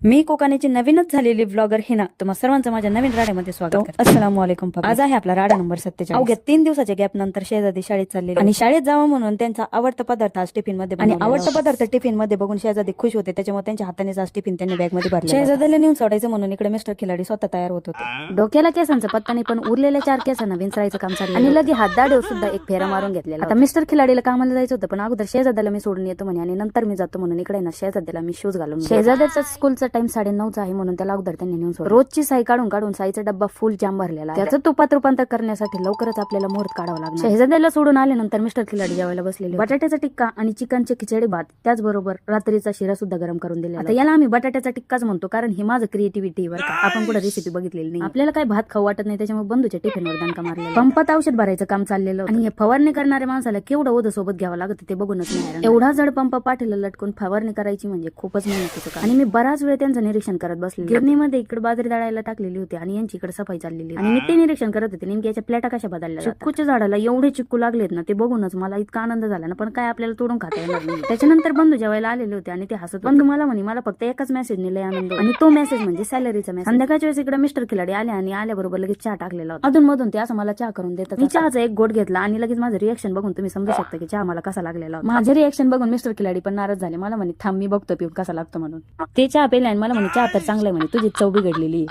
मी कोकानेची नवीनच झालेली ब्लॉगर हिना तुम्हा सर्वांचं माझ्या नवीन राड्यामध्ये स्वागत करते. अस्सलाम वालेकुम. आज आहे आपला राडा नंबर 47. अवघ्या 3 दिवसाच्या गॅप नंतर शेजारी शाळेत चाललेली आणि शाळेत जावं म्हणून त्यांचा आवडता पदार्थ आज टिफिन मध्ये आणि आवडता पदार्थ टिफिन मध्ये बघून शेजारी खुश होते. त्याच्यामुळे त्यांच्या हाताने आज टिफिन त्यांनी बॅग मध्ये भरले. शेजारीला नेऊन सोडायचं म्हणून इकडे मिस्टर खिलाडी स्वतः तयार होत होते. डोक्याला केसांचं पत्ता नाही पण उरलेल्या 4 केसांना विंचरायचं काम चाललं आणि लगे हात दाढेवर सुद्धा एक फेरा मारून घेतलेला. आता मिस्टर खिलाडीला कामाला जायचं होतं पण अगोदर शेजारीला मी सोडून येतो म्हणे आणि नंतर मी जातो म्हणून इकडे ना शेजारीला मी शूज घालून. शेजारीचा स्कूलचा टाइम 9:30 आहे म्हणून त्याला अगोदर त्यांनी नेऊन सोडलं. रोजची साई काढून साईचा डब्बा फुल जाम भरलेला. त्याचं तुपात रूपांतर करण्यासाठी लवकरच आपल्याला मुहूर्त काढावं लागणार. शेजारीला सोडून आल्यानंतर मिस्टर खिलाडी जेवायला बसलेले. बटाट्याचा टिक्का आणि चिकनचे खिचडी भात त्याचबरोबर रात्रीचा शिरा सुद्धा गरम करून दिला. आता याला आम्ही बटाट्याचा टिक्काच म्हणतो कारण ही माझं क्रिएटिव्हिटी वर आपण कुठे रेसिपी बघितलेली नाही. आपल्याला काय भात खाऊ वाटत नाही त्याच्यामुळे बंधूच्या टिफिनवर दणका मारलेला. पंपात औषध भरायचं काम चाललेलं आणि हे फवारणी करणाऱ्या माणसाला केवढं ओझं सोबत घ्यावं लागतं ते बघूनच नाही. एवढा जड पंप पाठीला लटकून फवारणी करायची म्हणजे खूपच मेहनतीचं काम. आणि मी बराच वेळ त्यांचं निरीक्षण करत बसले. गिरणीमध्ये इकडे बाजरी दळायला टाकलेली होती आणि यांची इकडे सफाई चाललेली आणि मी ते निरीक्षण करत होते नेमकी याच्या प्लेटा कशा बदलल्या. चिक्कूच्या झाडाला एवढे चिक्कू लागलेत ना ते बघूनच मला इतका आनंद झाला ना पण काय आपल्याला तोडून खाता येणार नाही. त्याच्यानंतर बंधू जेवायला आलेले होते आणि ते हसत. बंधू मला म्हणे मला फक्त एकच मेसेज लय आनंद आणि तो मेसेज म्हणजे सॅलरीचा मेसेज. संध्याकाळच्या वेळेस इकडे मिस्टर खिलाडी आले आणि आल्याबरोबर लगेच चहा टाकलेला होता. अधून मधून ते असं मला चहा करून देतात. मी चहाचा एक गोट घेतला आणि लगेच माझं रिएक्शन बघून तुम्ही समजू शकता की चहा मला कसा लागलेला होता. माझे रिएक्शन बघून मिस्टर खिलाडी पण नाराज झाले. मला म्हणे थांब मी बघतो पिऊन कसा लागतो म्हणून. ते चहा पेले आणि मला म्हणे चहा तर चांगला आहे म्हणे तुझी चव बिघडलेली.